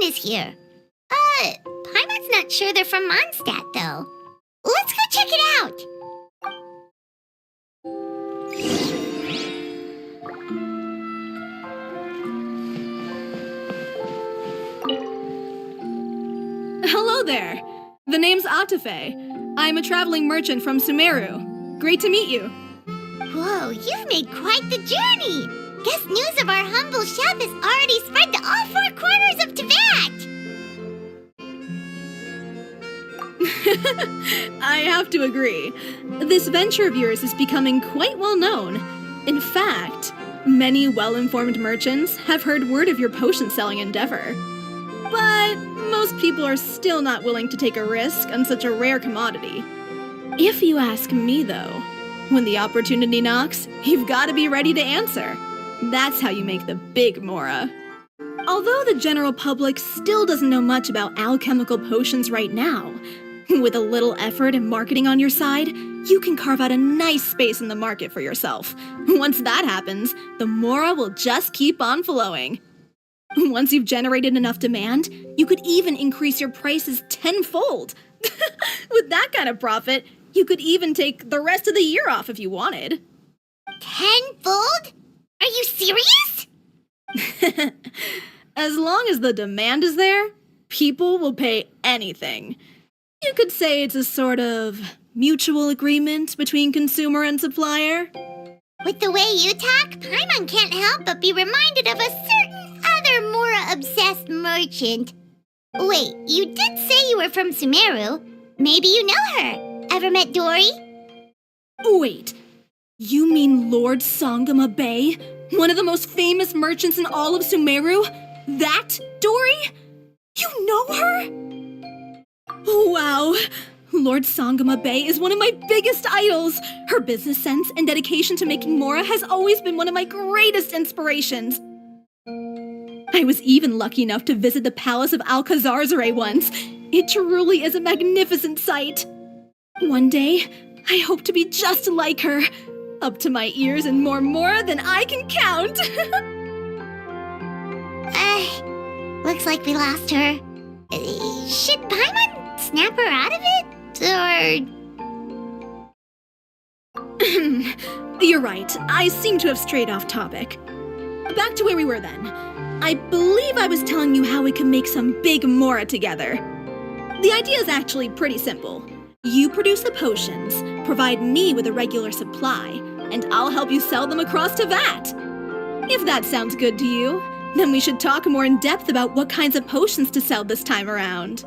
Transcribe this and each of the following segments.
is here. Paimon's not sure they're from Mondstadt, though. Let's go check it out. Hello there. The name's Atafe. I'm a traveling merchant from Sumeru. Great to meet you. Whoa, you've made quite the journey. Guess news of our humble shop has already spread to all four corners of Teyvat. I have to agree. This venture of yours is becoming quite well known. In fact, many well-informed merchants have heard word of your potion-selling endeavor. But most people are still not willing to take a risk on such a rare commodity. If you ask me, though, when the opportunity knocks, you've got to be ready to answer. That's how you make the big Mora. Although the general public still doesn't know much about alchemical potions right now, with a little effort and marketing on your side, you can carve out a nice space in the market for yourself. Once that happens, the Mora will just keep on flowing. Once you've generated enough demand, you could even increase your prices tenfold. With that kind of profit, you could even take the rest of the year off if you wanted. Tenfold? Are you serious? As long as the demand is there, people will pay anything. You could say it's a sort of mutual agreement between consumer and supplier. With the way you talk, Paimon can't help but be reminded of a certain other Mora-obsessed merchant. Wait, you did say you were from Sumeru. Maybe you know her. Ever met Dory? Wait, you mean Lord Sangama Bay? One of the most famous merchants in all of Sumeru? That Dory? You know her? Wow! Lord Sangama Bay is one of my biggest idols! Her business sense and dedication to making Mora has always been one of my greatest inspirations. I was even lucky enough to visit the Palace of Alcazarzare once. It truly is a magnificent sight. One day, I hope to be just like her, up to my ears in more Mora than I can count. Looks like we lost her. Should Paimon snap her out of it? Or... You're right. I seem to have strayed off topic. Back to where we were then. I believe I was telling you how we could make some big Mora together. The idea is actually pretty simple. You produce the potions, provide me with a regular supply, and I'll help you sell them across Teyvat. If that sounds good to you, then we should talk more in depth about what kinds of potions to sell this time around.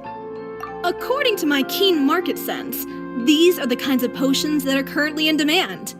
According to my keen market sense, these are the kinds of potions that are currently in demand.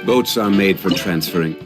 Boats are made for transferring.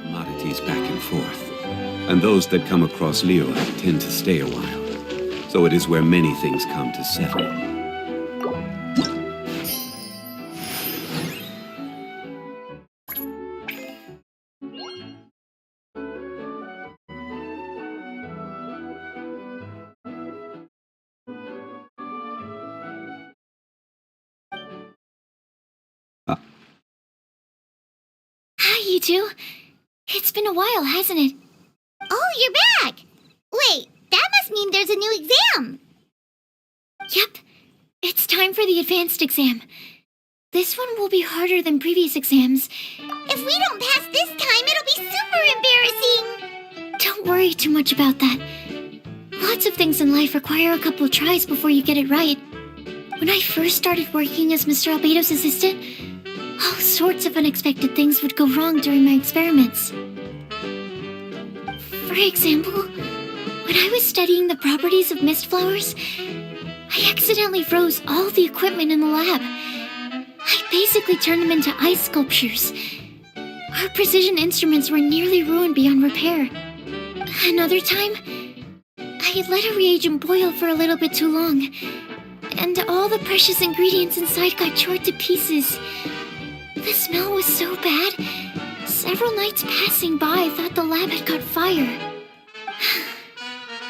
Commodities back and forth. And those that come across Leo tend to stay a while. So it is where many things come to settle. Hi, you two. It's been a while, hasn't it? Oh, you're back! Wait, that must mean there's a new exam! Yep, it's time for the advanced exam. This one will be harder than previous exams. If we don't pass this time, it'll be super embarrassing! Don't worry too much about that. Lots of things in life require a couple tries before you get it right. When I first started working as Mr. Albedo's assistant, all sorts of unexpected things would go wrong during my experiments. For example, when I was studying the properties of mist flowers, I accidentally froze all the equipment in the lab. I basically turned them into ice sculptures. Our precision instruments were nearly ruined beyond repair. Another time, I had let a reagent boil for a little bit too long, and all the precious ingredients inside got torn to pieces. The smell was so bad, several nights passing by thought the lab had caught fire.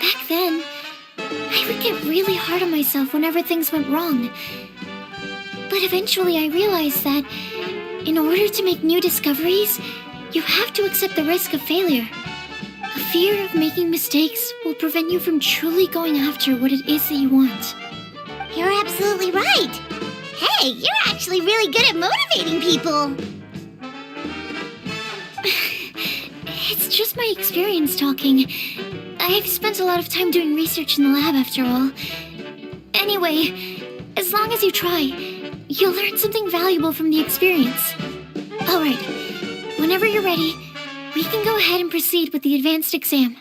Back then, I would get really hard on myself whenever things went wrong. But eventually I realized that in order to make new discoveries, you have to accept the risk of failure. A fear of making mistakes will prevent you from truly going after what it is that you want. You're absolutely right. Hey, you're actually really good at motivating people. It's just my experience talking. I've spent a lot of time doing research in the lab after all. Anyway, as long as you try, you'll learn something valuable from the experience. Alright, whenever you're ready, we can go ahead and proceed with the advanced exam.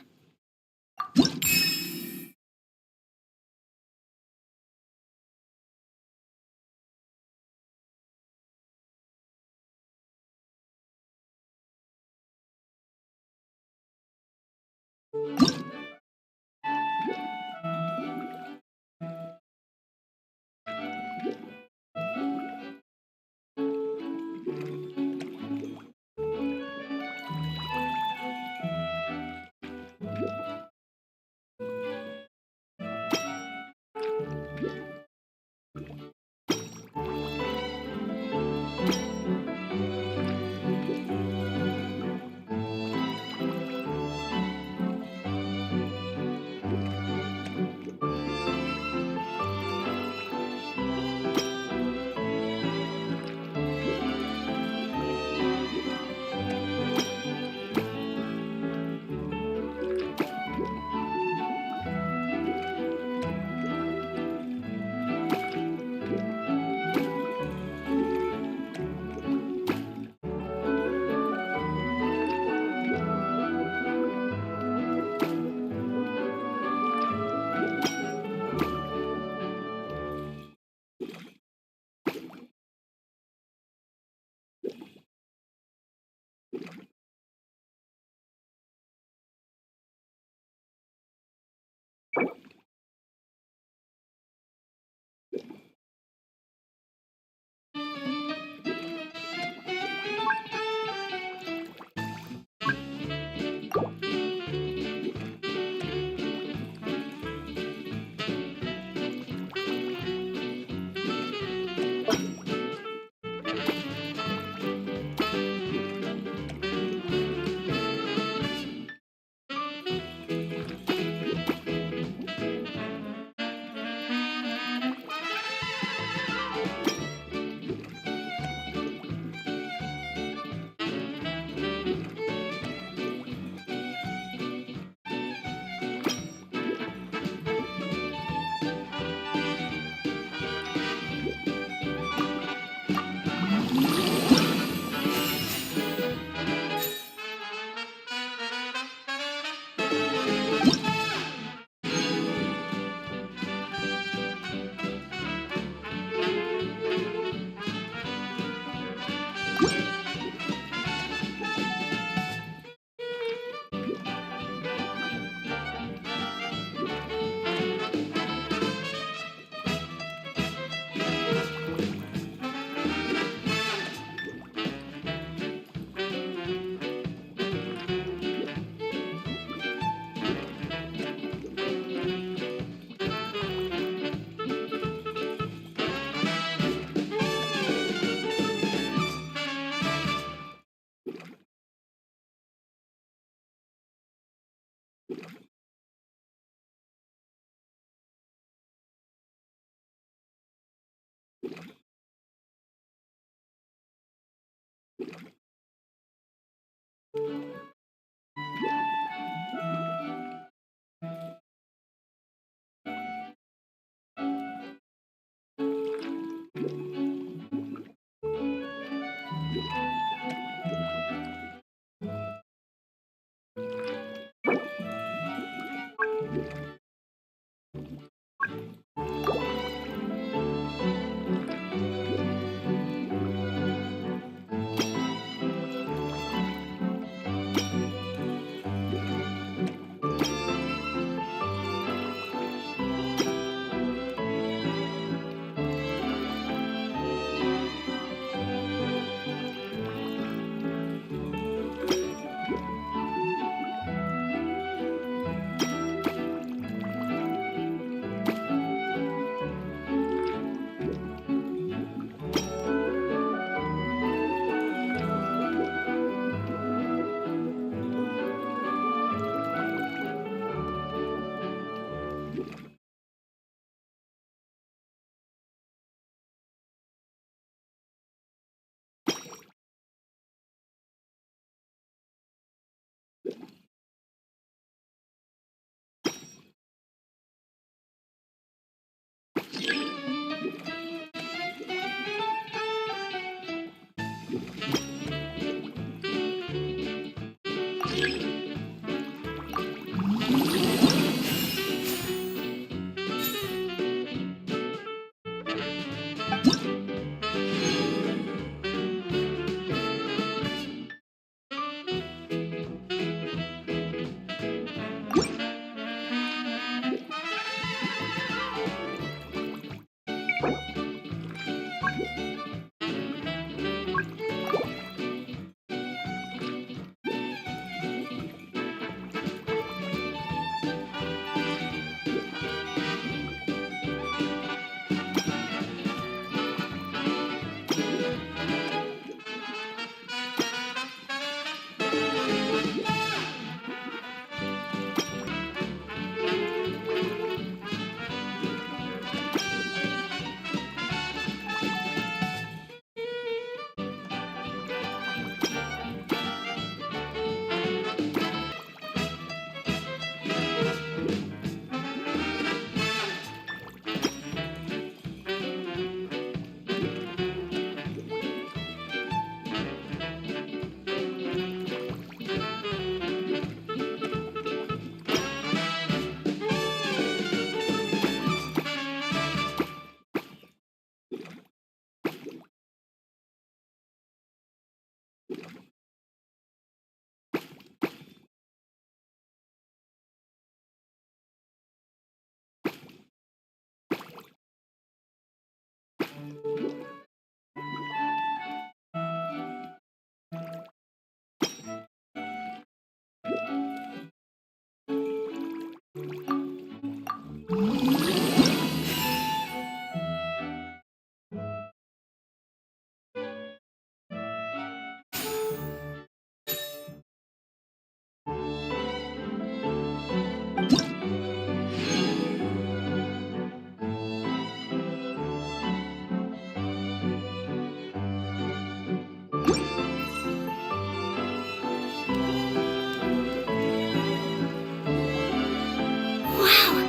Wow!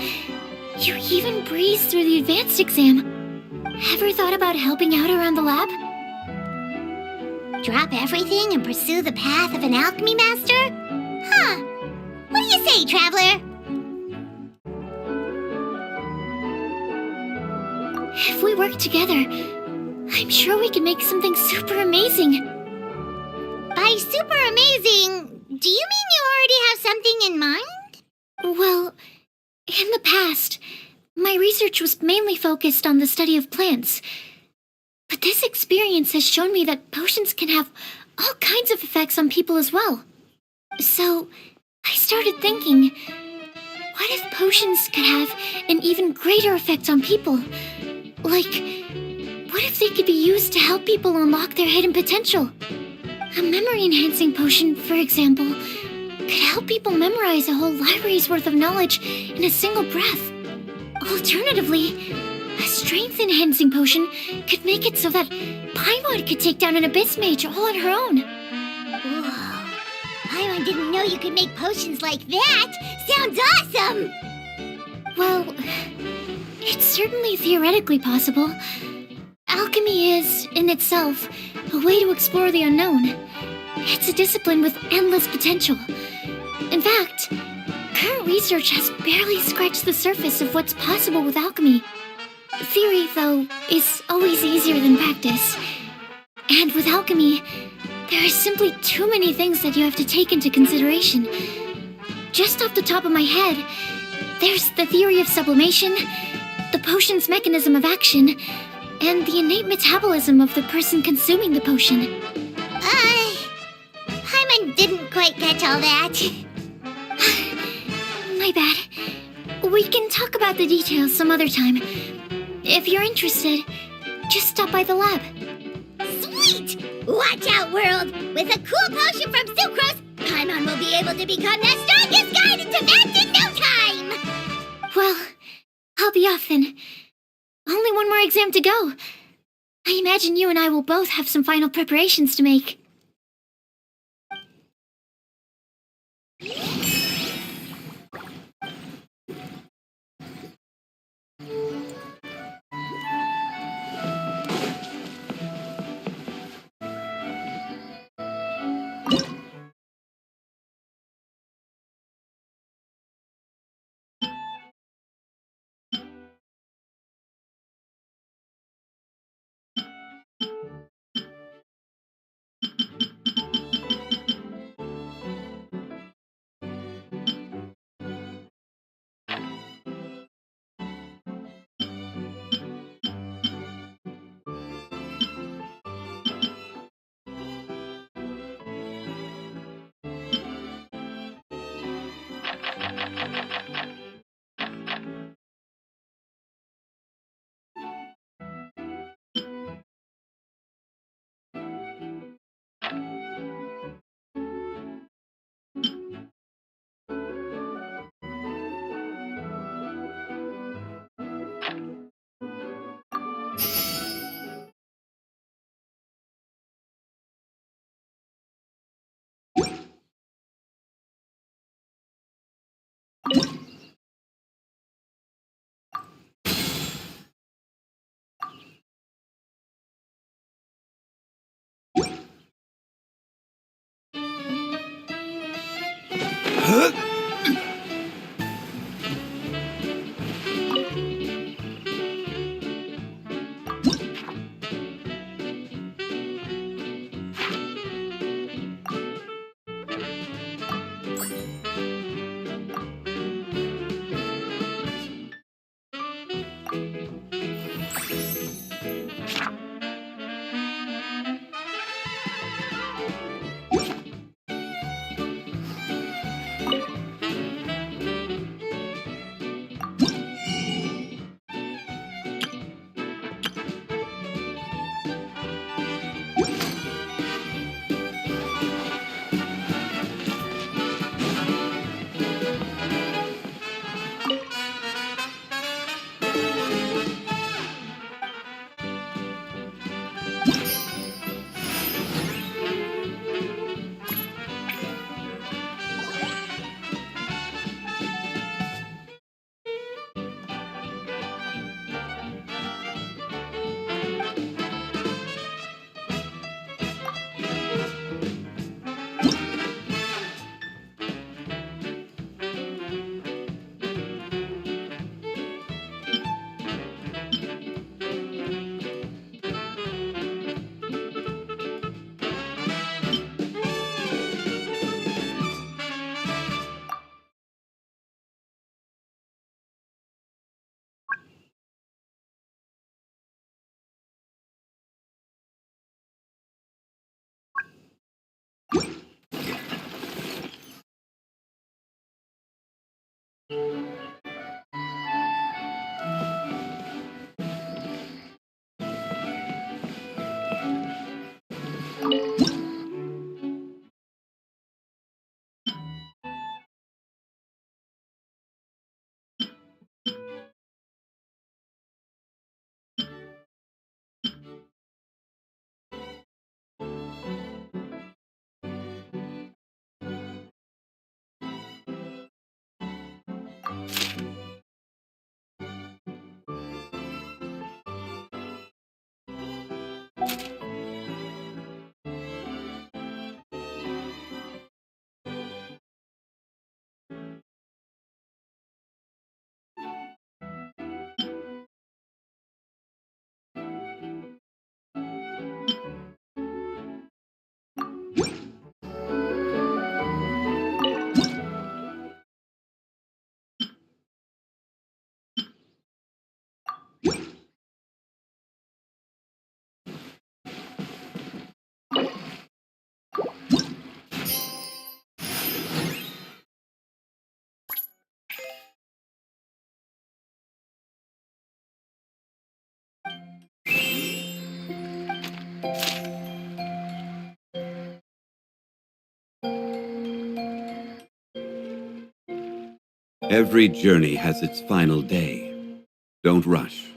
You even breezed through the advanced exam. Ever thought about helping out around the lab? Drop everything and pursue the path of an alchemy master? Huh. What do you say, traveler? If we work together, I'm sure we can make something super amazing. By super amazing, do you mean you already have something in mind? Well, in the past, my research was mainly focused on the study of plants. But this experience has shown me that potions can have all kinds of effects on people as well. So, I started thinking, what if potions could have an even greater effect on people? Like, what if they could be used to help people unlock their hidden potential? A memory-enhancing potion, for example, could help people memorize a whole library's worth of knowledge in a single breath. Alternatively, a strength-enhancing potion could make it so that Paimon could take down an Abyss Mage all on her own. Whoa. Paimon didn't know you could make potions like that! Sounds awesome! Well, it's certainly theoretically possible. Alchemy is, in itself, a way to explore the unknown. It's a discipline with endless potential. In fact, current research has barely scratched the surface of what's possible with alchemy. Theory, though, is always easier than practice. And with alchemy, there are simply too many things that you have to take into consideration. Just off the top of my head, there's the theory of sublimation, the potion's mechanism of action, and the innate metabolism of the person consuming the potion. Hyman didn't quite catch all that. My bad. We can talk about the details some other time. If you're interested, just stop by the lab. Sweet! Watch out, world! With a cool potion from Sucrose, Paimon will be able to become the strongest guide into Vance in no time! Well, I'll be off then. Only one more exam to go. I imagine you and I will both have some final preparations to make. Every journey has its final day. Don't rush.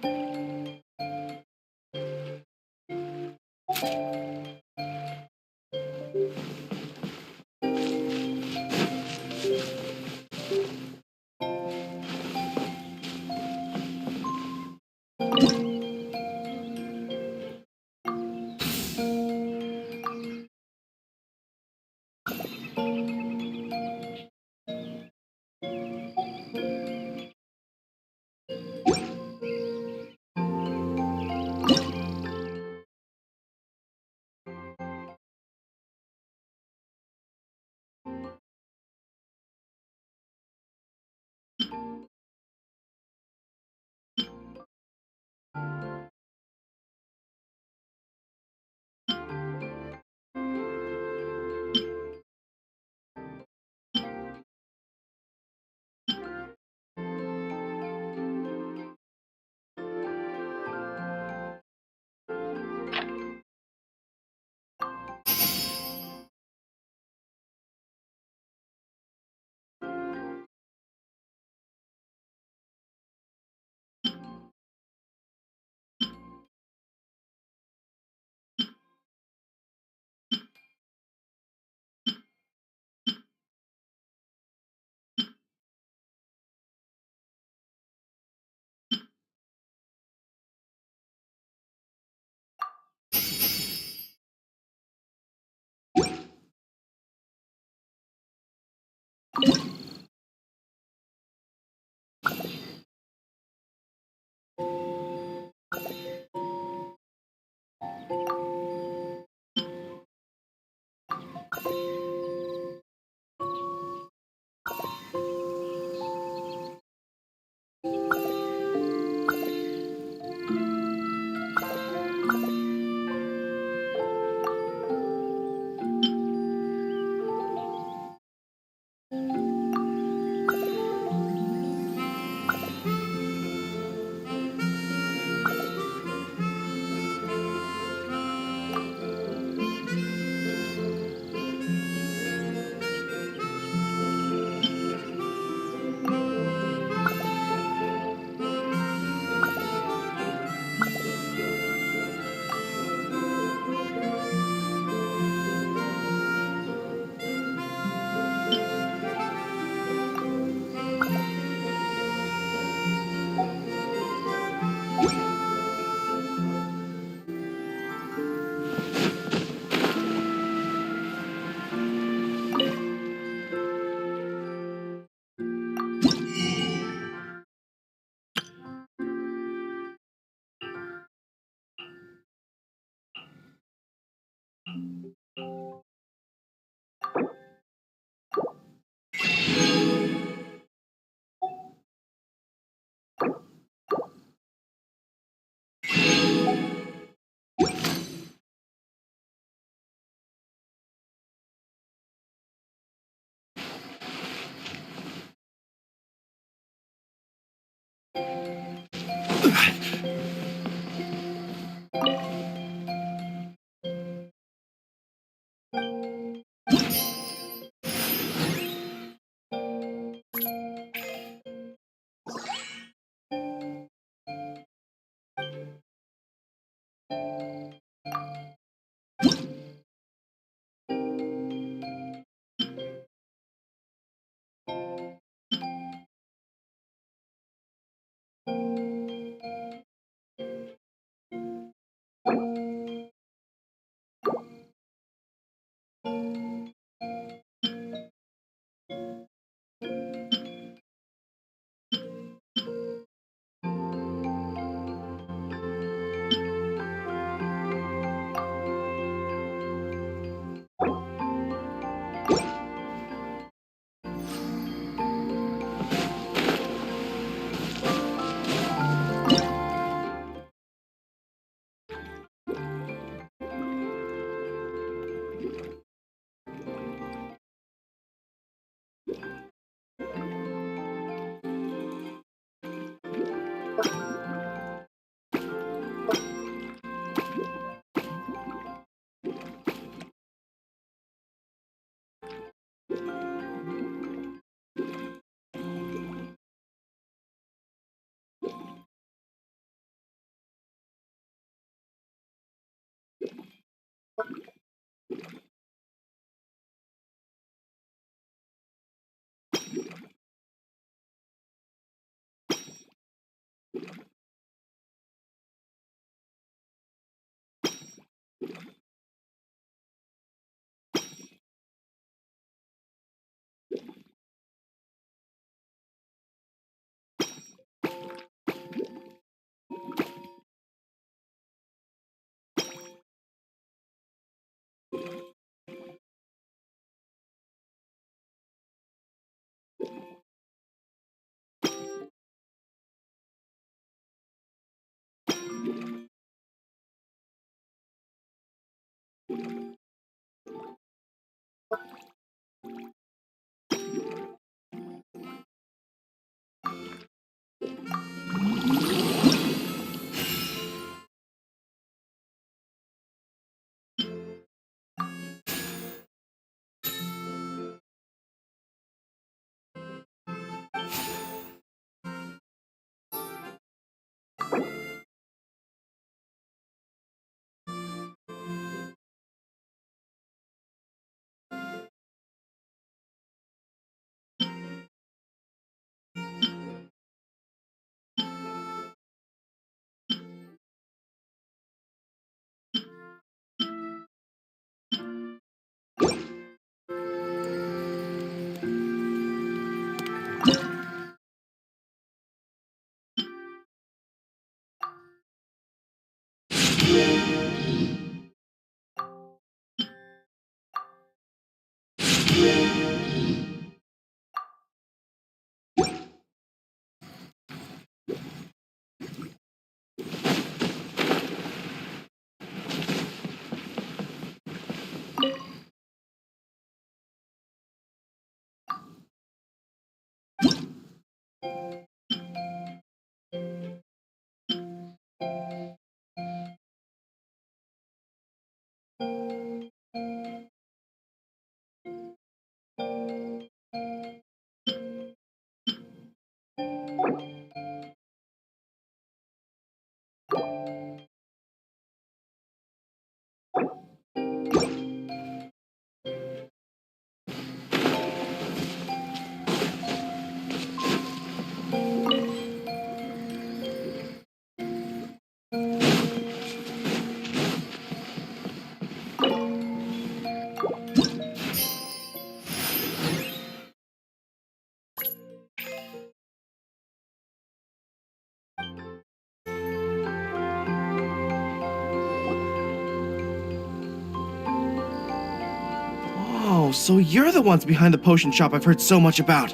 Oh, so you're the ones behind the potion shop I've heard so much about.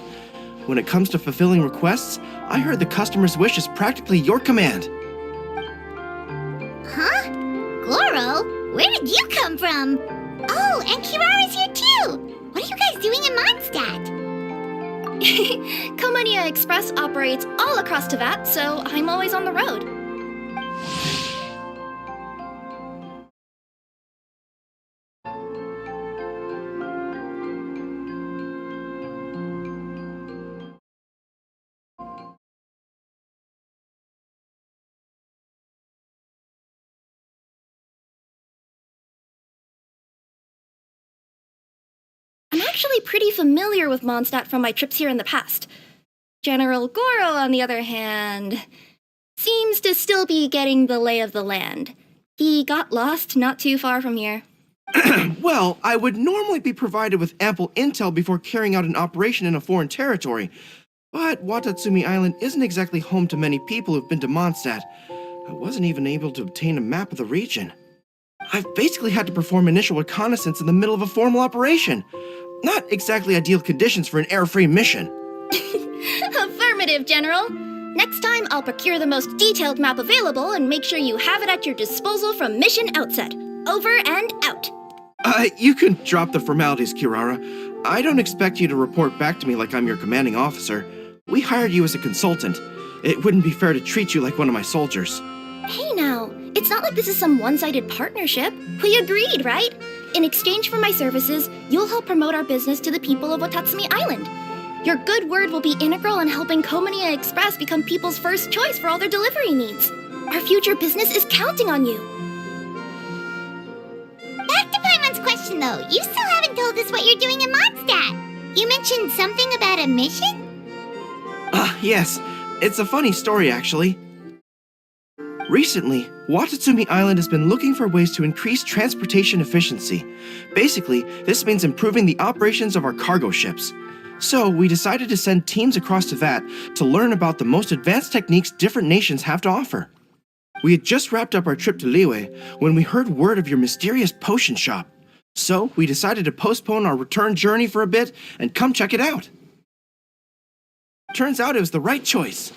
When it comes to fulfilling requests, I heard the customer's wish is practically your command. Huh? Goro? Where did you come from? Oh, and Kirara's here too! What are you guys doing in Mondstadt? Komania Express operates all across Teyvat, so I'm always on the road. I'm actually pretty familiar with Mondstadt from my trips here in the past. General Goro, on the other hand, seems to still be getting the lay of the land. He got lost not too far from here. Well, I would normally be provided with ample intel before carrying out an operation in a foreign territory. But Watatsumi Island isn't exactly home to many people who've been to Mondstadt. I wasn't even able to obtain a map of the region. I've basically had to perform initial reconnaissance in the middle of a formal operation. Not exactly ideal conditions for an air-free mission. Affirmative, General. Next time, I'll procure the most detailed map available and make sure you have it at your disposal from mission outset. Over and out. You can drop the formalities, Kirara. I don't expect you to report back to me like I'm your commanding officer. We hired you as a consultant. It wouldn't be fair to treat you like one of my soldiers. Hey now, it's not like this is some one-sided partnership. We agreed, right? In exchange for my services, you'll help promote our business to the people of Watatsumi Island. Your good word will be integral in helping Komania Express become people's first choice for all their delivery needs. Our future business is counting on you. Back to Paimon's question, though. You still haven't told us what you're doing in Mondstadt. You mentioned something about a mission? Yes. It's a funny story, actually. Recently, Watatsumi Island has been looking for ways to increase transportation efficiency. Basically, this means improving the operations of our cargo ships. So, we decided to send teams across to that to learn about the most advanced techniques different nations have to offer. We had just wrapped up our trip to Liyue when we heard word of your mysterious potion shop. So, we decided to postpone our return journey for a bit and come check it out. Turns out it was the right choice.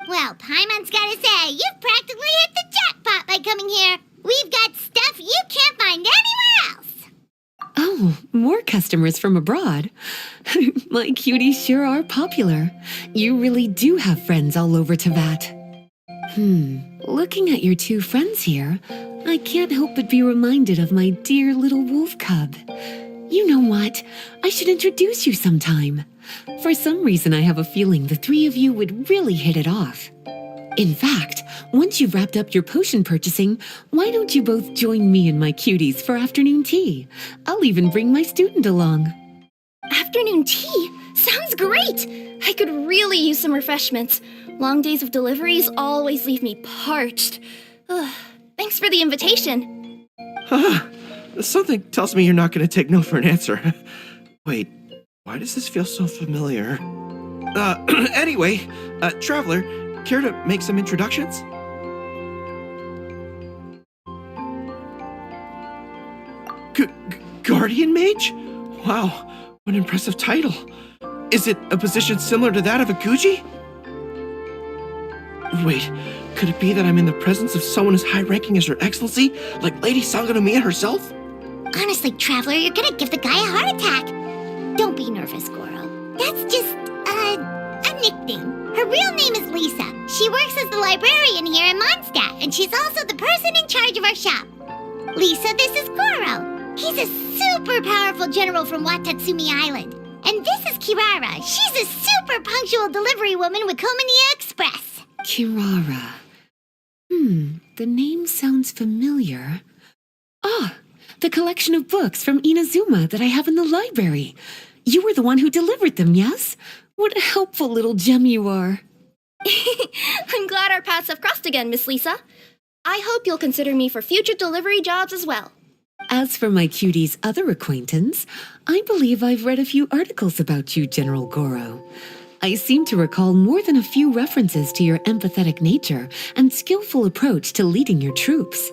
Well, Paimon's gotta say, you've practically hit the jackpot by coming here. We've got stuff you can't find anywhere else. Oh, more customers from abroad. My cuties sure are popular. You really do have friends all over Teyvat. Looking at your two friends here, I can't help but be reminded of my dear little wolf cub. You know what? I should introduce you sometime. For some reason, I have a feeling the three of you would really hit it off. In fact, once you've wrapped up your potion purchasing, why don't you both join me and my cuties for afternoon tea? I'll even bring my student along. Afternoon tea? Sounds great! I could really use some refreshments. Long days of deliveries always leave me parched. Thanks for the invitation. Something tells me you're not going to take no for an answer. Wait, why does this feel so familiar? Anyway, Traveler, care to make some introductions? Guardian Mage? Wow, what an impressive title. Is it a position similar to that of a Guji? Wait, could it be that I'm in the presence of someone as high-ranking as Her Excellency, like Lady Sangonomiya herself? Honestly, Traveler, you're gonna give the guy a heart attack. Don't be nervous, Goro. That's just, a nickname. Her real name is Lisa. She works as the librarian here in Mondstadt, and she's also the person in charge of our shop. Lisa, this is Goro. He's a super powerful general from Watatsumi Island. And this is Kirara. She's a super punctual delivery woman with Komania Express. Kirara. The name sounds familiar. Ah, the collection of books from Inazuma that I have in the library. You were the one who delivered them, yes? What a helpful little gem you are. I'm glad our paths have crossed again, Miss Lisa. I hope you'll consider me for future delivery jobs as well. As for my cutie's other acquaintance, I believe I've read a few articles about you, General Goro. I seem to recall more than a few references to your empathetic nature and skillful approach to leading your troops.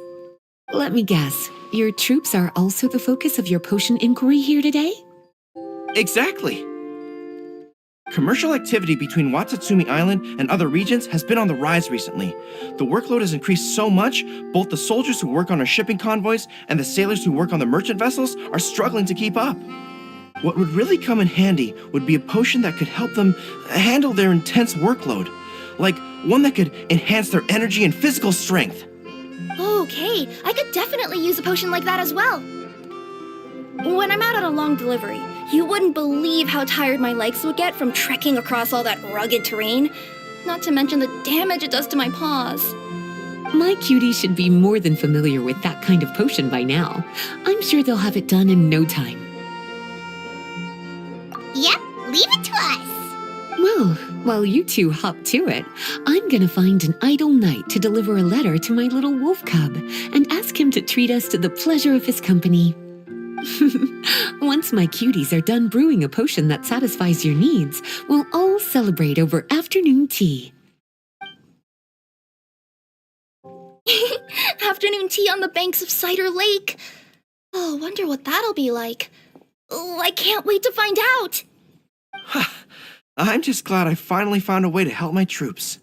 Let me guess, your troops are also the focus of your potion inquiry here today? Exactly. Commercial activity between Watatsumi Island and other regions has been on the rise recently. The workload has increased so much, both the soldiers who work on our shipping convoys and the sailors who work on the merchant vessels are struggling to keep up. What would really come in handy would be a potion that could help them handle their intense workload, like one that could enhance their energy and physical strength. Okay, I could definitely use a potion like that as well. When I'm out on a long delivery, you wouldn't believe how tired my legs would get from trekking across all that rugged terrain. Not to mention the damage it does to my paws. My cutie should be more than familiar with that kind of potion by now. I'm sure they'll have it done in no time. Yep, leave it to us. Well, While you two hop to it, I'm gonna find an idle knight to deliver a letter to my little wolf cub and ask him to treat us to the pleasure of his company. Once my cuties are done brewing a potion that satisfies your needs, we'll all celebrate over afternoon tea. Afternoon tea on the banks of Cider Lake. Oh, wonder what that'll be like. Oh, I can't wait to find out. I'm just glad I finally found a way to help my troops.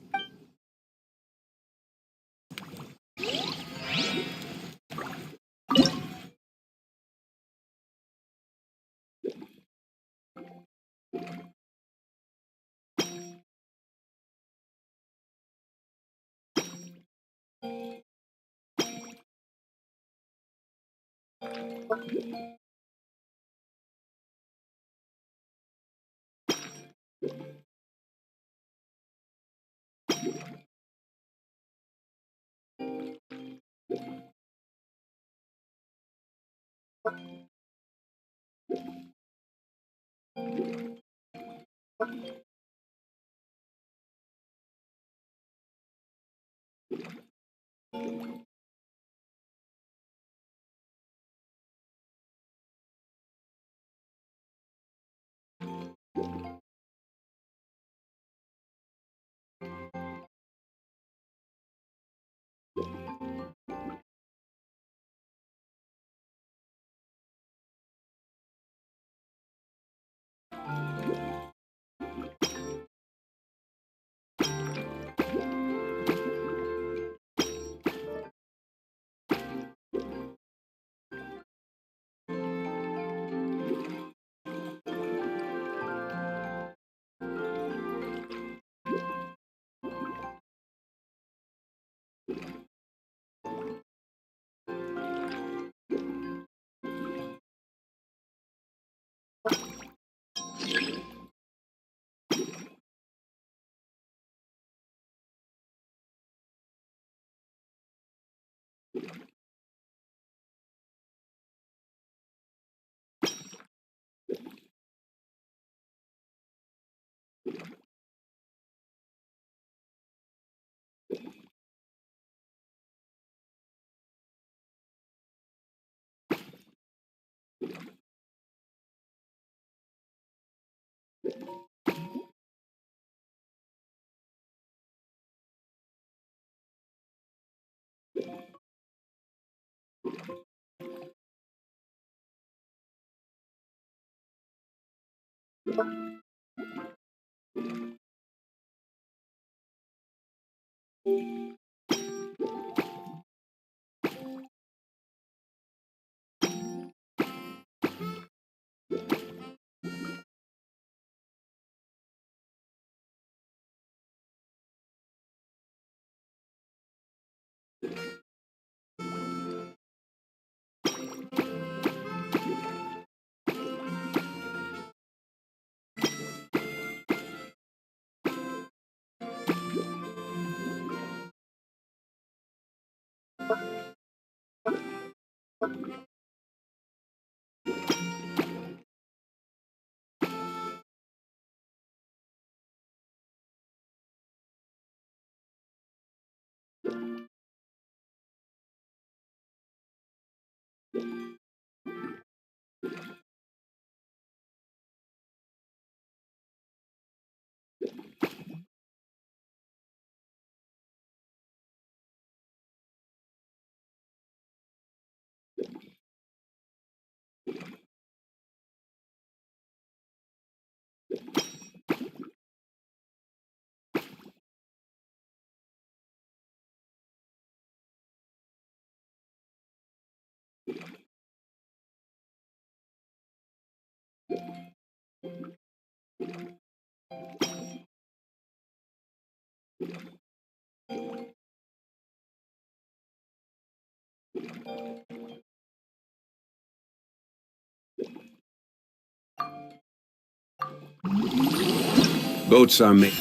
Boats are made.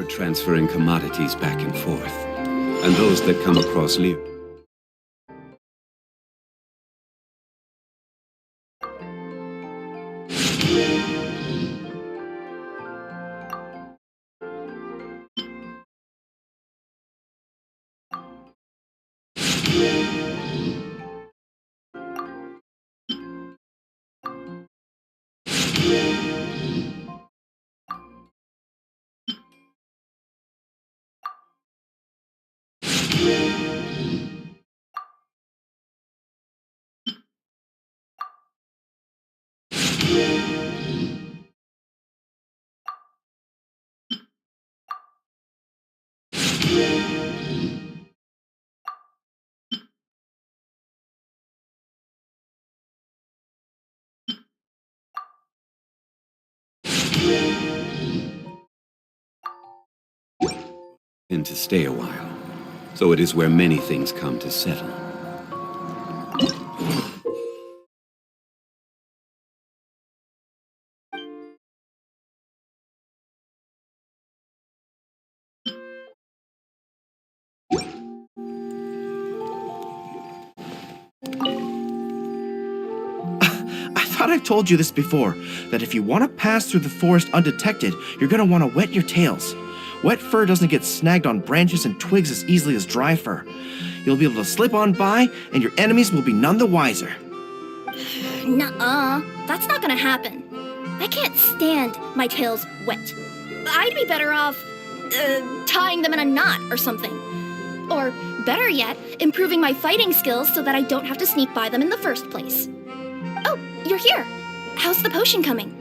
for transferring commodities back and forth. And those that come across Leo. And to stay a while. So it is where many things come to settle. I thought I've told you this before, that if you want to pass through the forest undetected, you're going to want to wet your tails. Wet fur doesn't get snagged on branches and twigs as easily as dry fur. You'll be able to slip on by, and your enemies will be none the wiser. Nuh-uh. That's not gonna happen. I can't stand my tails wet. I'd be better off, tying them in a knot or something. Or, better yet, improving my fighting skills so that I don't have to sneak by them in the first place. Oh, you're here. How's the potion coming?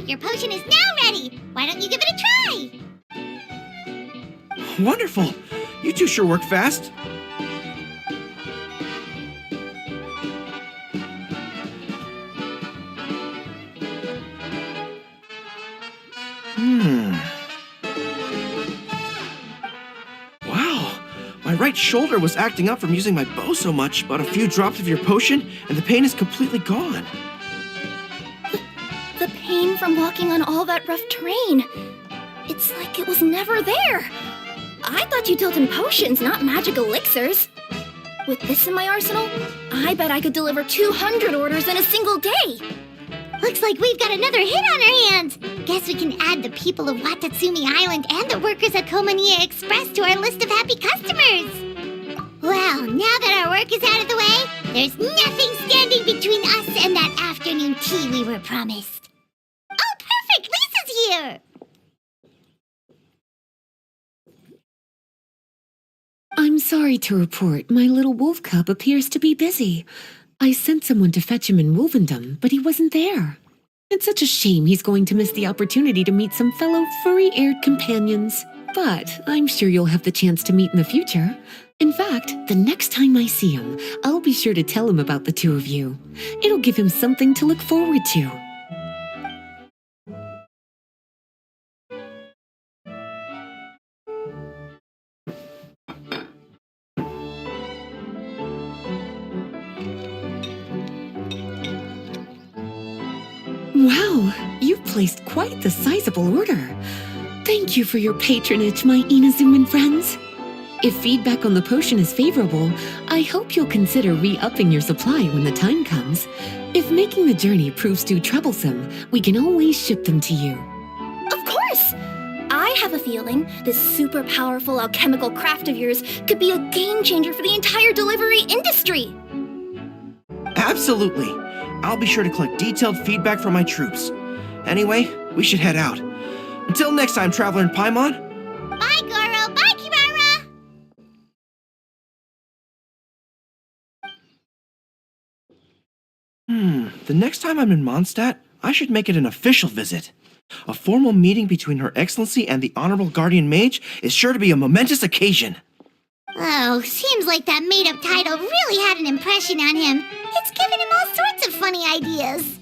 Your potion is now ready. Why don't you give it a try? Wonderful! You two sure work fast. Wow! My right shoulder was acting up from using my bow so much, but a few drops of your potion, and the pain is completely gone. The pain from walking on all that rough terrain. It's like it was never there. I thought you dealt in potions, not magic elixirs. With this in my arsenal, I bet I could deliver 200 orders in a single day. Looks like we've got another hit on our hands. Guess we can add the people of Watatsumi Island and the workers at Komaniya Express to our list of happy customers. Well, now that our work is out of the way, there's nothing standing between us and that afternoon tea we were promised. Oh, perfect! Lisa's here! I'm sorry to report my little wolf cub appears to be busy. I sent someone to fetch him in Wolvendom, but he wasn't there. It's such a shame he's going to miss the opportunity to meet some fellow furry-haired companions. But I'm sure you'll have the chance to meet in the future. In fact, the next time I see him, I'll be sure to tell him about the two of you. It'll give him something to look forward to. Wow, you've placed quite the sizable order. Thank you for your patronage, my Inazuman friends. If feedback on the potion is favorable, I hope you'll consider re-upping your supply when the time comes. If making the journey proves too troublesome, we can always ship them to you. Of course! I have a feeling this super powerful alchemical craft of yours could be a game changer for the entire delivery industry. Absolutely. I'll be sure to collect detailed feedback from my troops. Anyway, we should head out. Until next time, Traveler in Paimon. Bye, Goro. Bye, Kirara. The next time I'm in Mondstadt, I should make it an official visit. A formal meeting between Her Excellency and the Honorable Guardian Mage is sure to be a momentous occasion. Oh, seems like that made-up title really had an impression on him. It's given him all sorts of funny ideas.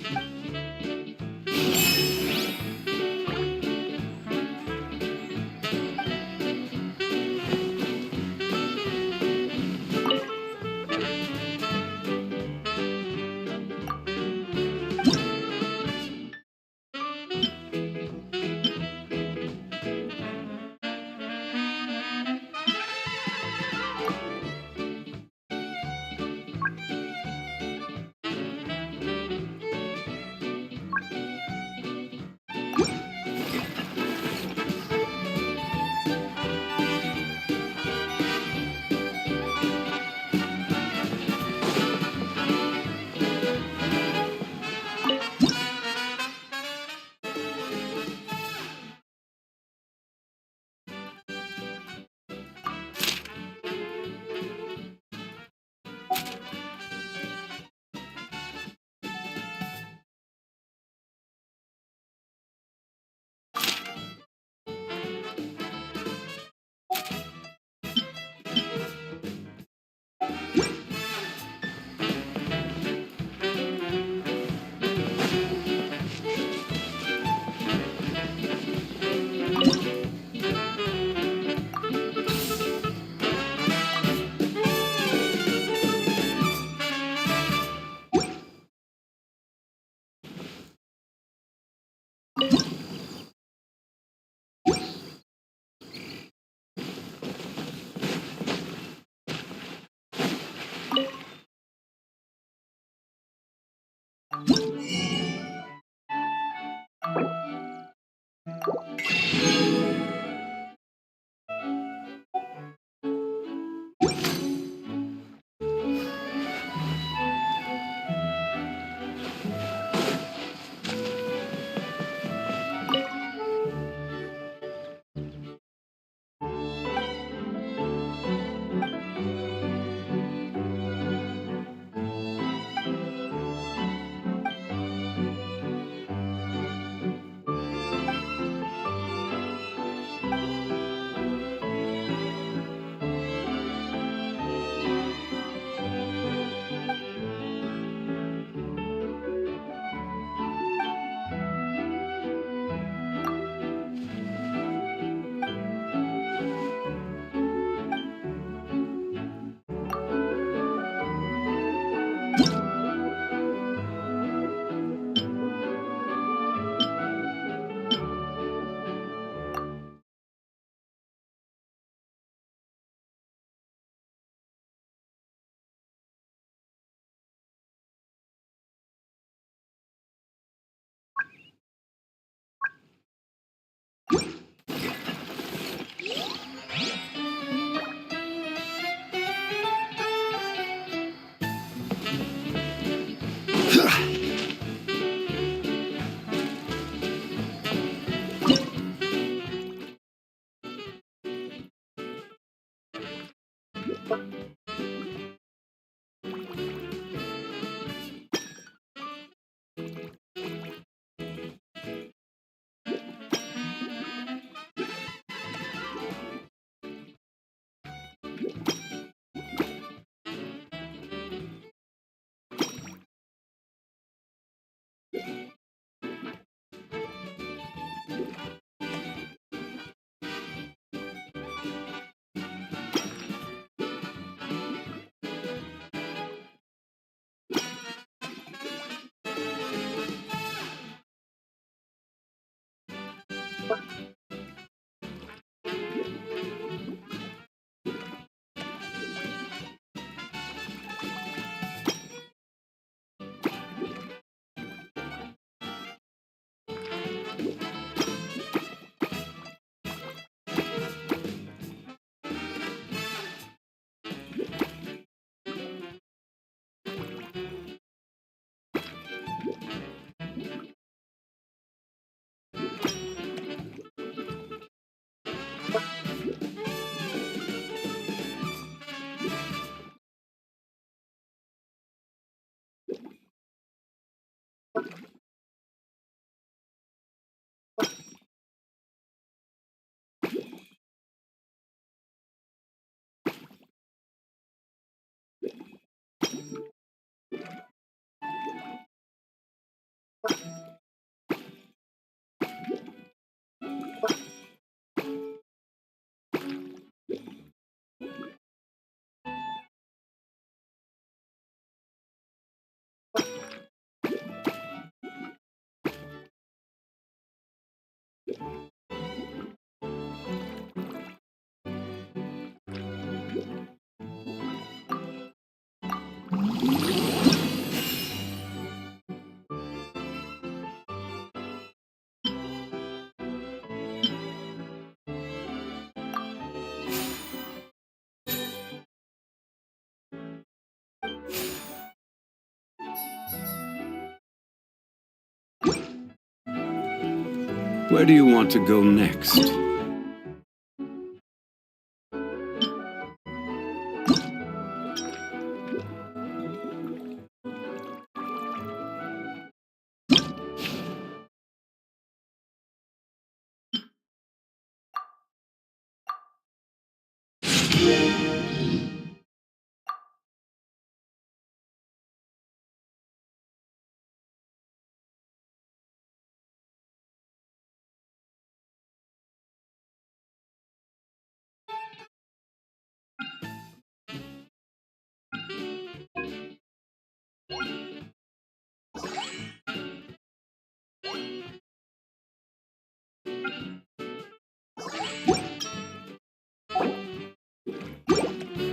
Where do you want to go next?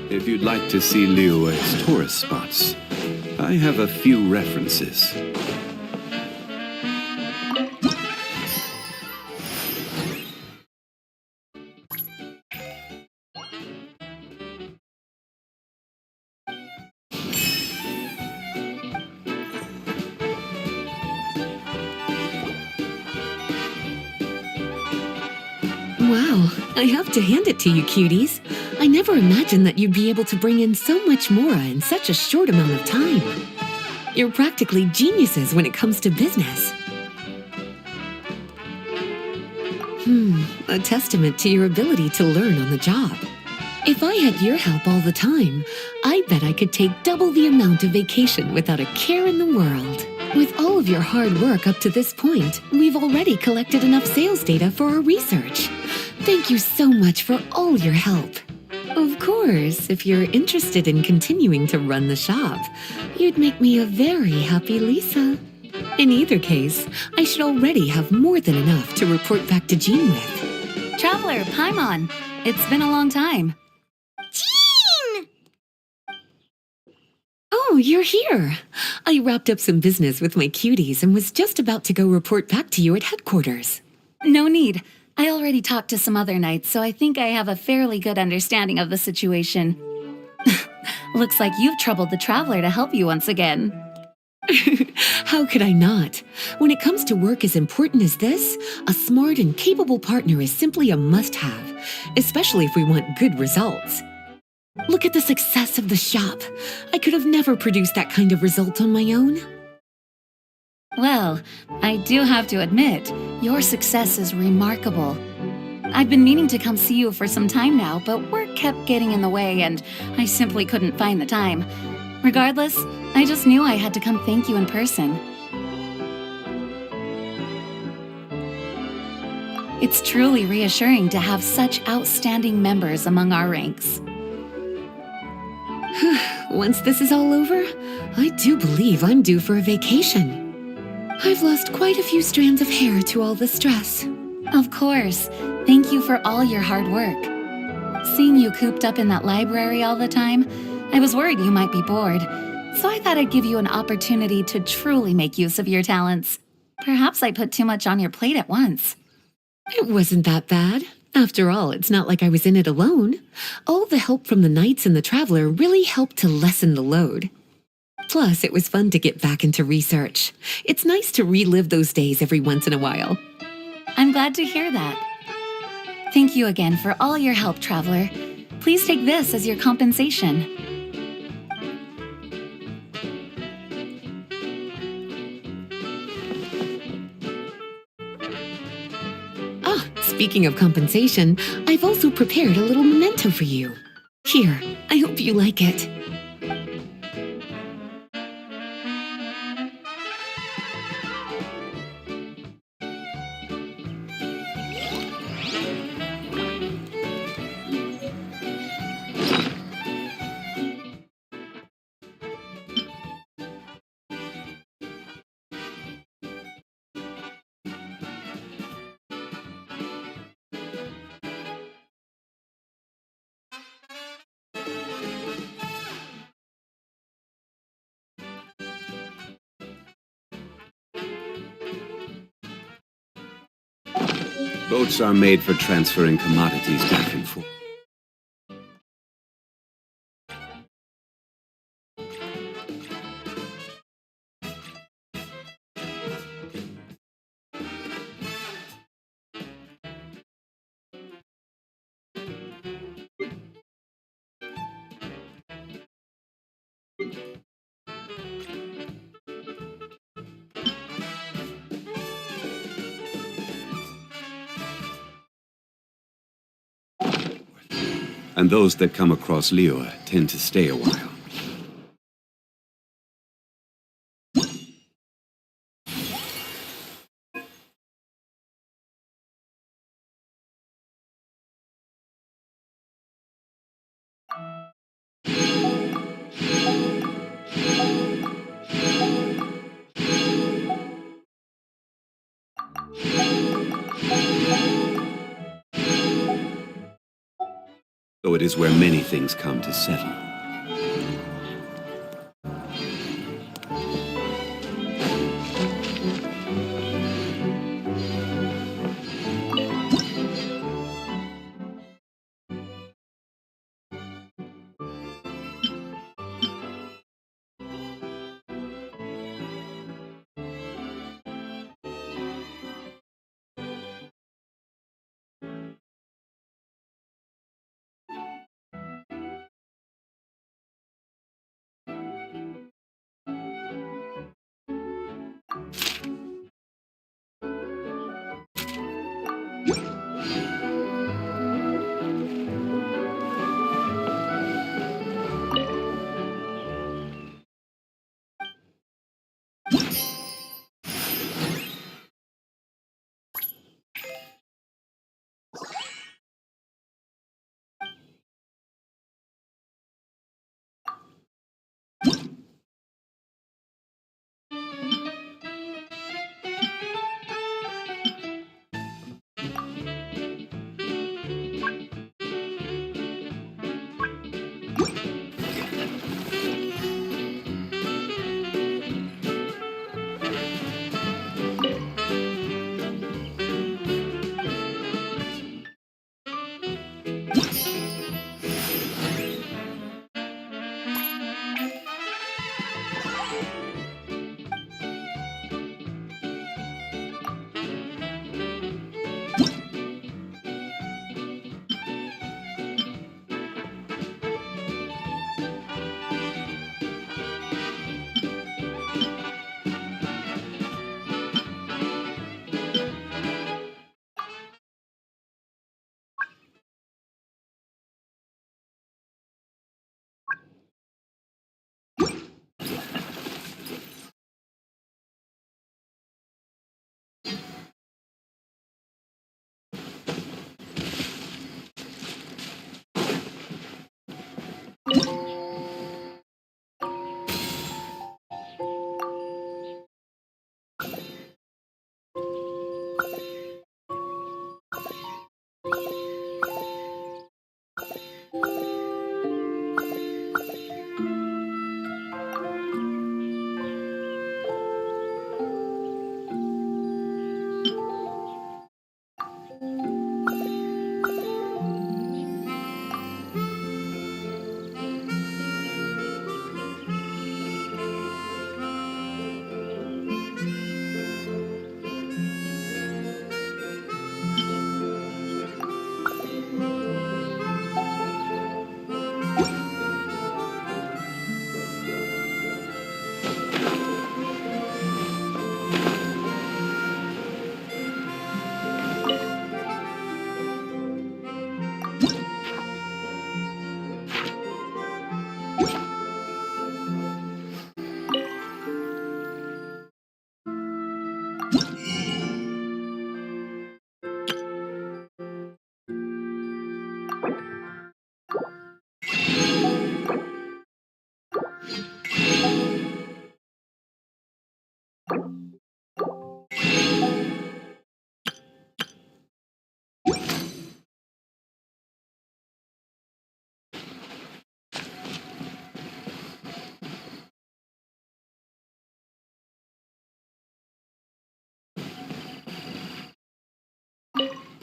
If you'd like to see Liyue's tourist spots, I have a few references. Wow, I have to hand it to you, cuties. I never imagined that you'd be able to bring in so much mora in such a short amount of time. You're practically geniuses when it comes to business. A testament to your ability to learn on the job. If I had your help all the time, I bet I could take double the amount of vacation without a care in the world. With all of your hard work up to this point, we've already collected enough sales data for our research. Thank you so much for all your help. Of course, if you're interested in continuing to run the shop, you'd make me a very happy Lisa. In either case, I should already have more than enough to report back to Jean with. Traveler, Paimon. It's been a long time. Jean! Oh, you're here. I wrapped up some business with my cuties and was just about to go report back to you at headquarters. No need. I already talked to some other knights, so I think I have a fairly good understanding of the situation. Looks like you've troubled the Traveler to help you once again. How could I not? When it comes to work as important as this, a smart and capable partner is simply a must-have, especially if we want good results. Look at the success of the shop. I could have never produced that kind of result on my own. Well, I do have to admit, your success is remarkable. I've been meaning to come see you for some time now, but work kept getting in the way and I simply couldn't find the time. Regardless, I just knew I had to come thank you in person. It's truly reassuring to have such outstanding members among our ranks. Once this is all over, I do believe I'm due for a vacation. I've lost quite a few strands of hair to all the stress. Of course. Thank you for all your hard work. Seeing you cooped up in that library all the time, I was worried you might be bored, so I thought I'd give you an opportunity to truly make use of your talents. Perhaps I put too much on your plate at once. It wasn't that bad. After all, it's not like I was in it alone. All the help from the Knights and the Traveler really helped to lessen the load. Plus, it was fun to get back into research. It's nice to relive those days every once in a while. I'm glad to hear that. Thank you again for all your help, Traveler. Please take this as your compensation. Speaking of compensation, I've also prepared a little memento for you. Here, I hope you like it. Boats are made for transferring commodities back and forth. And those that come across Liyue tend to stay a while. So it is where many things come to settle.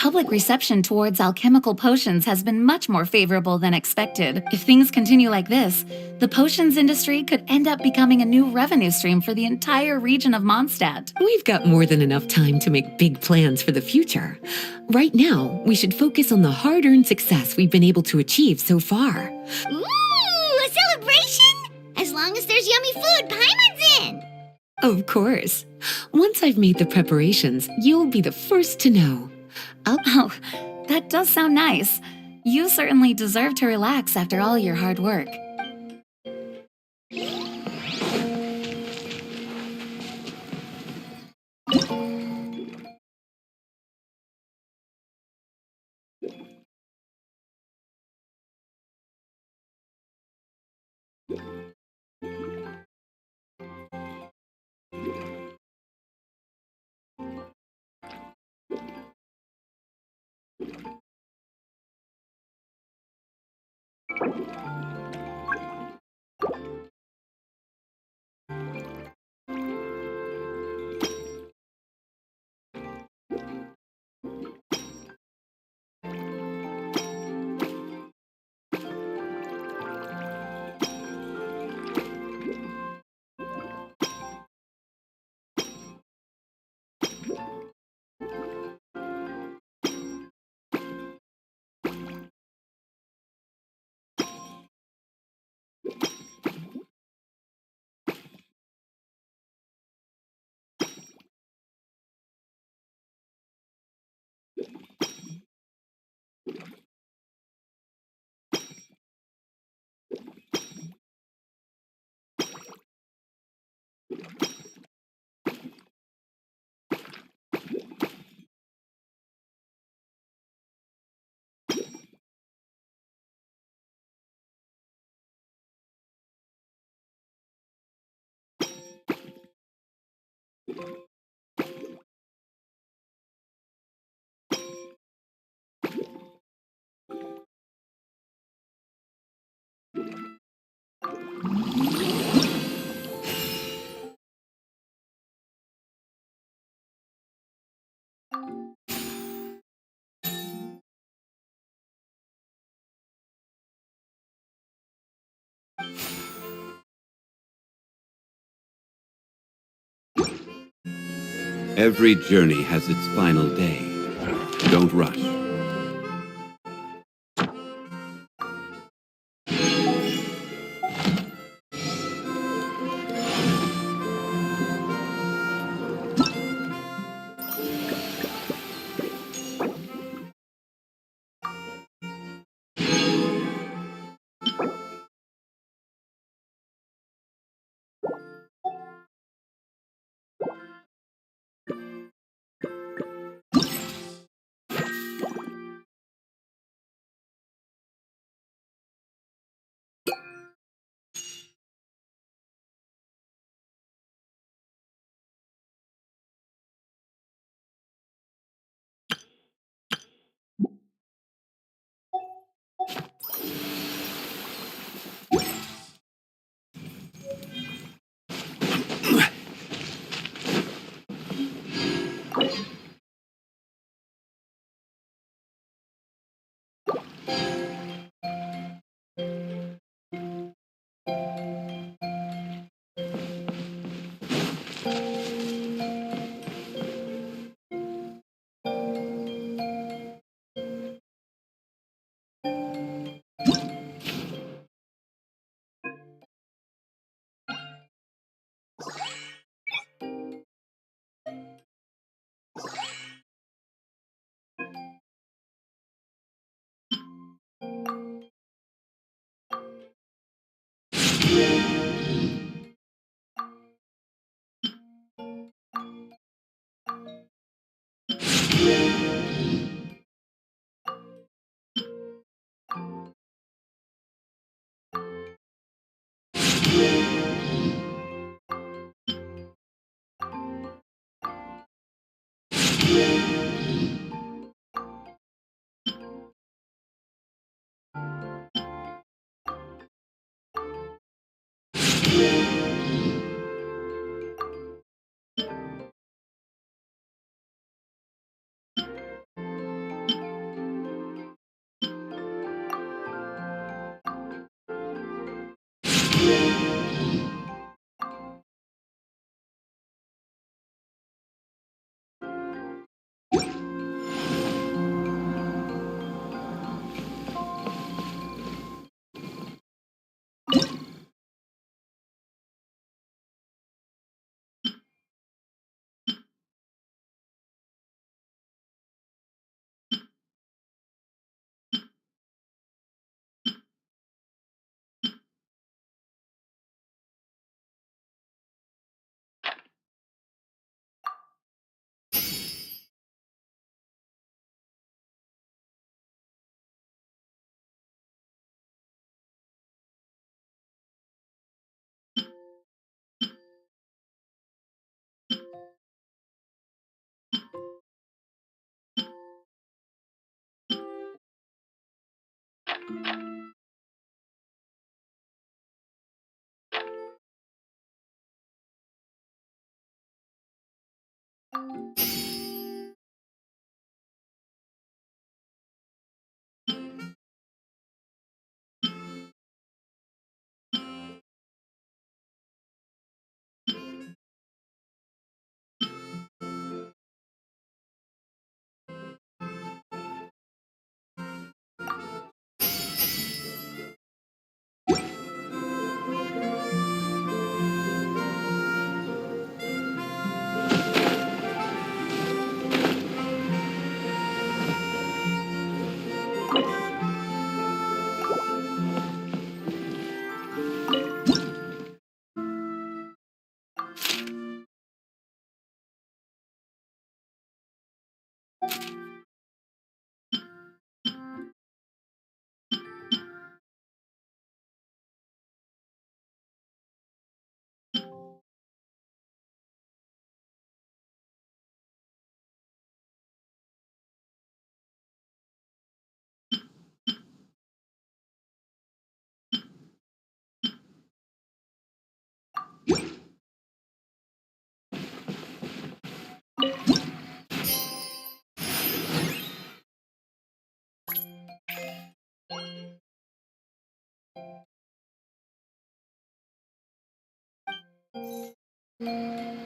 Public reception towards alchemical potions has been much more favorable than expected. If things continue like this, the potions industry could end up becoming a new revenue stream for the entire region of Mondstadt. We've got more than enough time to make big plans for the future. Right now, we should focus on the hard-earned success we've been able to achieve so far. Ooh, a celebration? As long as there's yummy food, Paimon's in. Of course. Once I've made the preparations, you'll be the first to know. Oh, that does sound nice. You certainly deserve to relax after all your hard work. Every journey has its final day. Don't rush.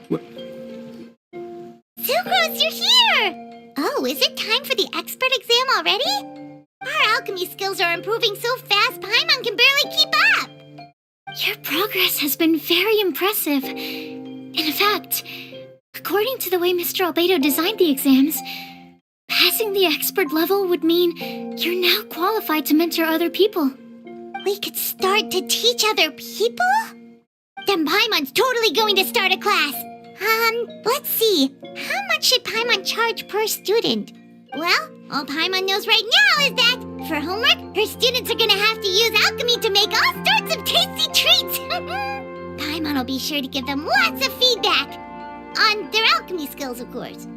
What? Sucrose, you're here! Oh, is it time for the expert exam already? Our alchemy skills are improving so fast, Paimon can barely keep up! Your progress has been very impressive. In fact, according to the way Mr. Albedo designed the exams, passing the expert level would mean you're now qualified to mentor other people. We could start to teach other people? Then Paimon's totally going to start a class. Let's see. How much should Paimon charge per student? Well, all Paimon knows right now is that, for homework, her students are gonna have to use alchemy to make all sorts of tasty treats. Paimon will be sure to give them lots of feedback. On their alchemy skills, of course.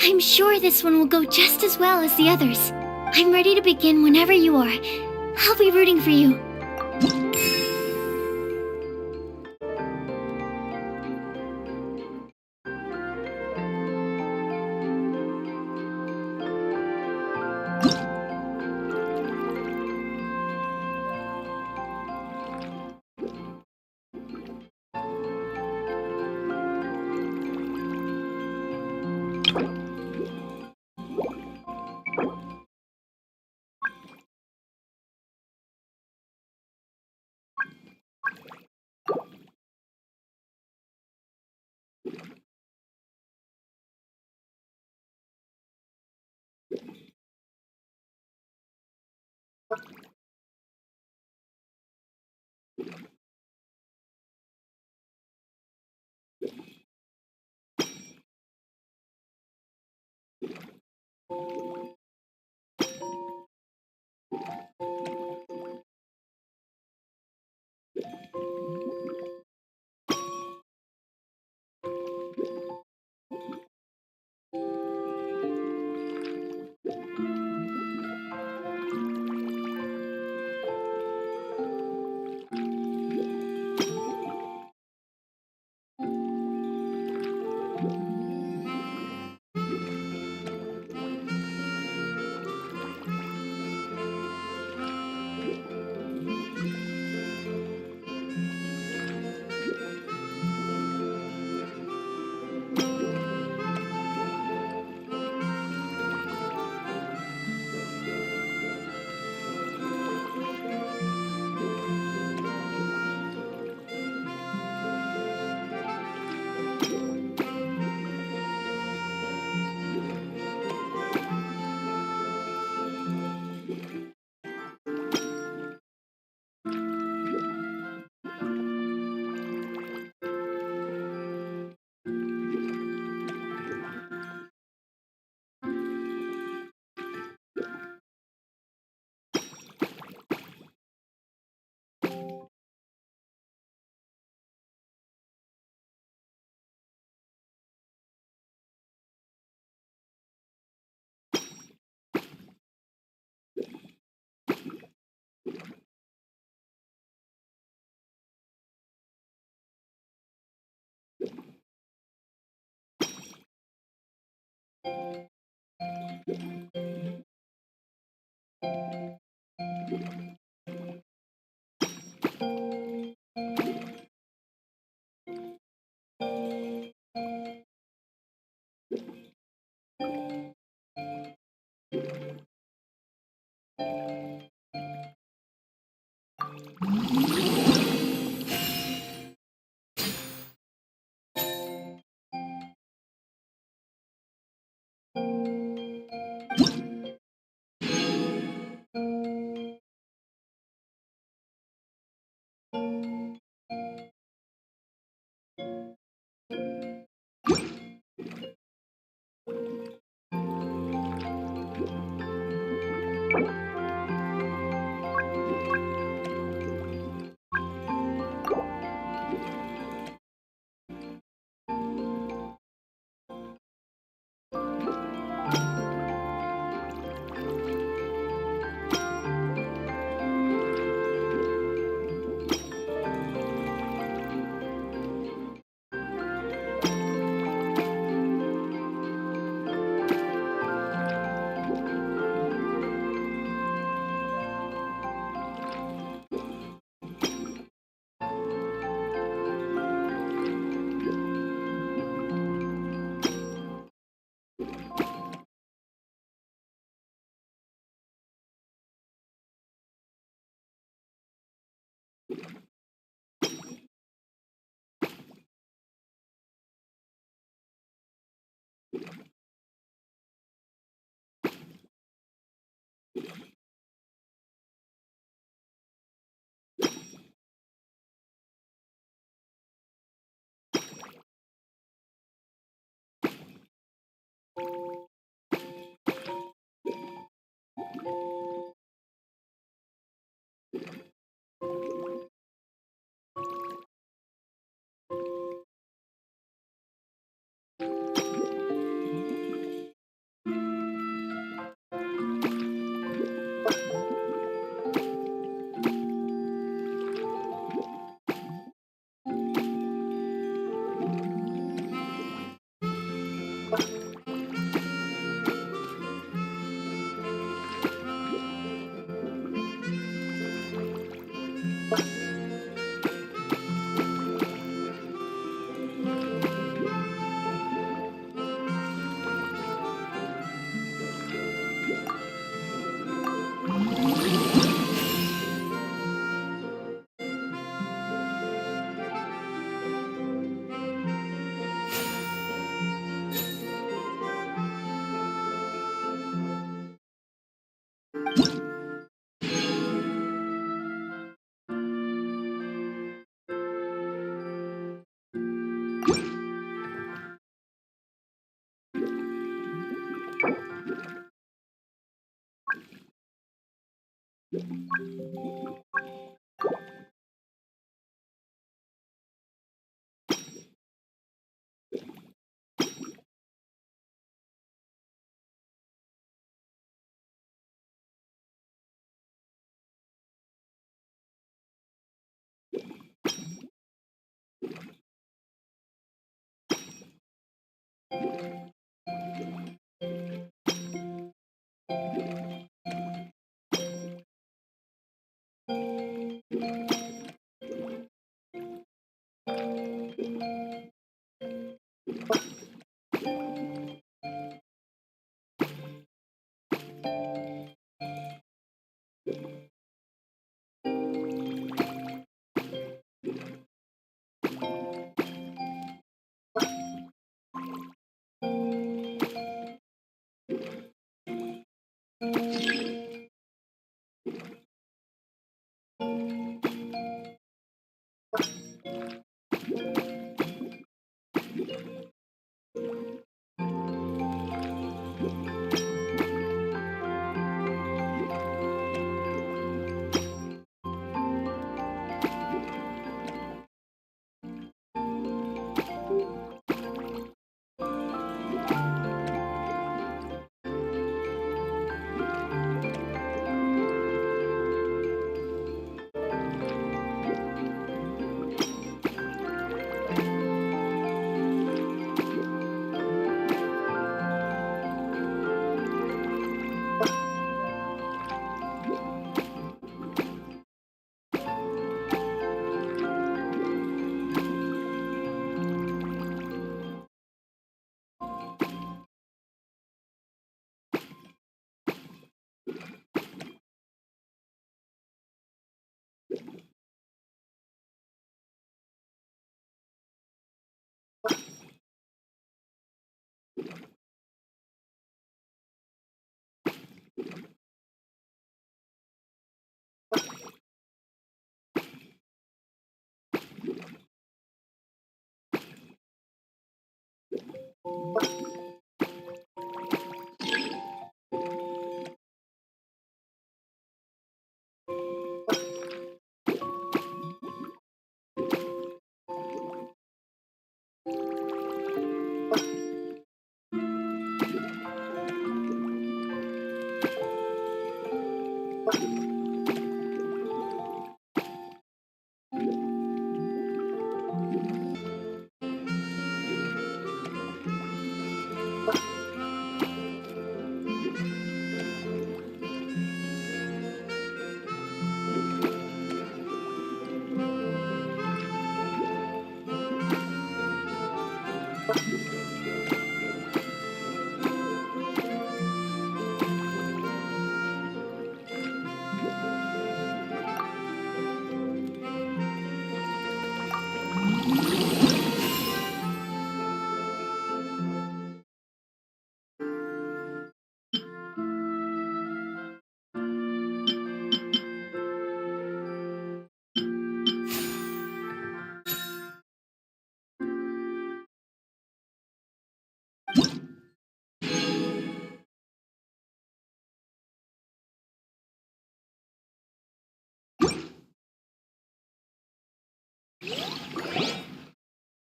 I'm sure this one will go just as well as the others. I'm ready to begin whenever you are. I'll be rooting for you.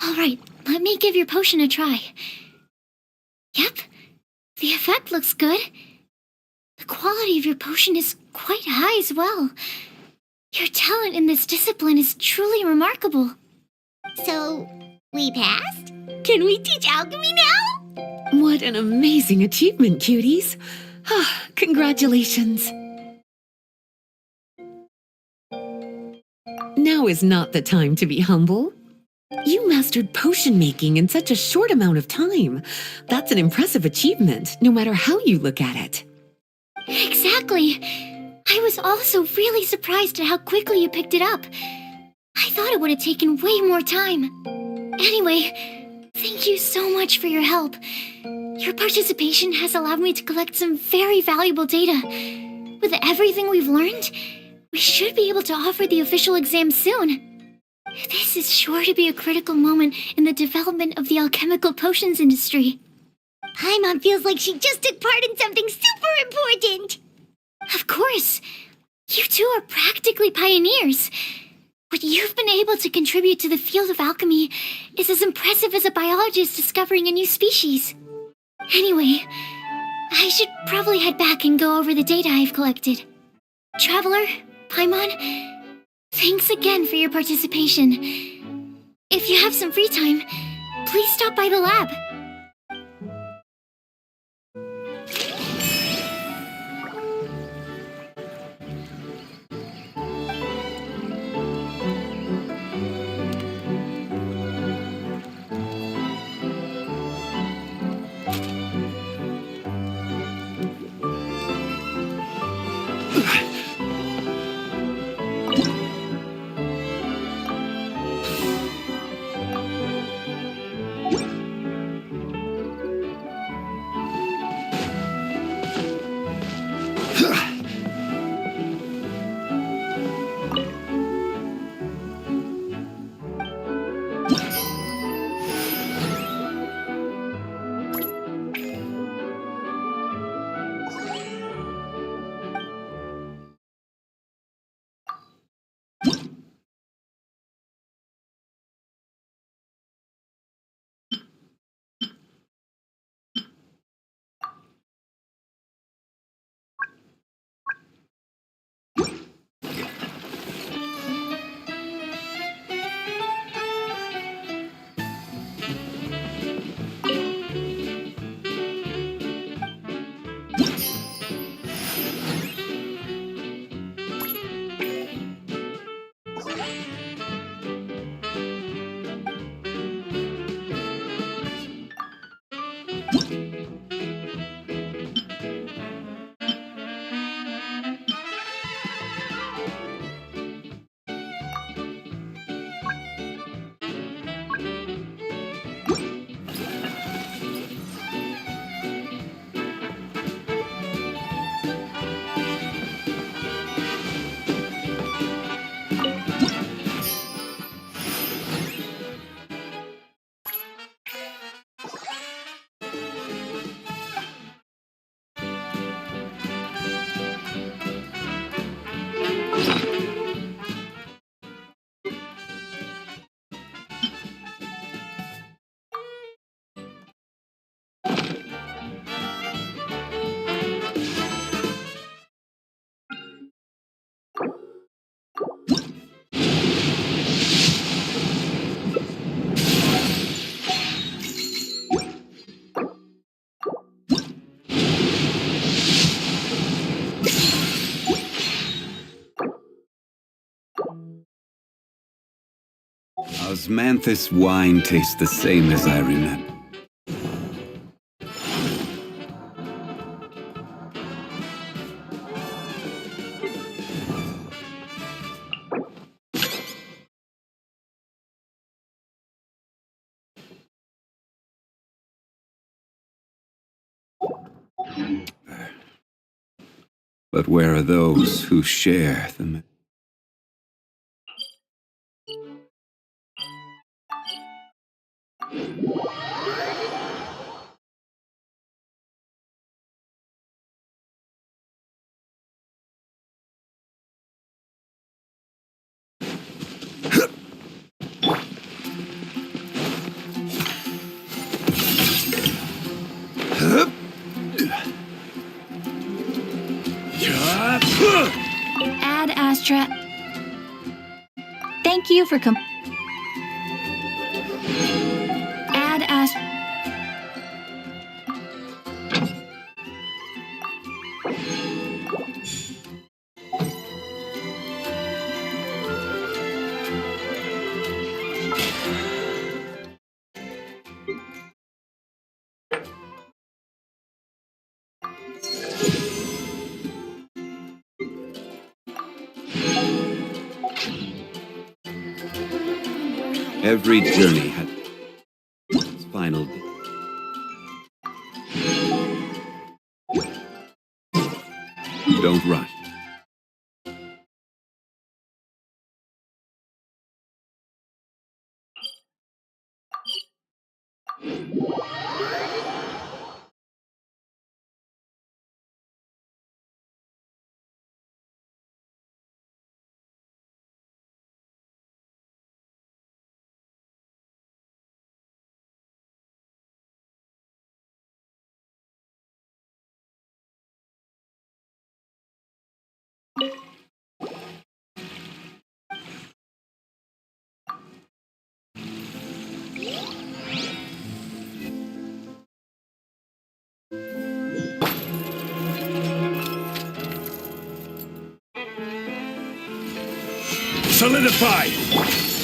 Alright, let me give your potion a try. Yep, the effect looks good. The quality of your potion is quite high as well. Your talent in this discipline is truly remarkable. So, we passed? Can we teach alchemy now? What an amazing achievement, cuties. Congratulations. Now is not the time to be humble. You mastered potion making in such a short amount of time. That's an impressive achievement, no matter how you look at it. Exactly. I was also really surprised at how quickly you picked it up. I thought it would have taken way more time. Anyway, thank you so much for your help. Your participation has allowed me to collect some very valuable data. With everything we've learned, we should be able to offer the official exam soon. This is sure to be a critical moment in the development of the alchemical potions industry. Paimon feels like she just took part in something super important. Of course. You two are practically pioneers. What you've been able to contribute to the field of alchemy is as impressive as a biologist discovering a new species. Anyway, I should probably head back and go over the data I've collected. Traveler, Paimon, thanks again for your participation. If you have some free time, please stop by the lab. Osmanthus wine tastes the same as I remember. But where are those who share them? Thank you for Add as. Every journey had its final Don't rush. Solidify!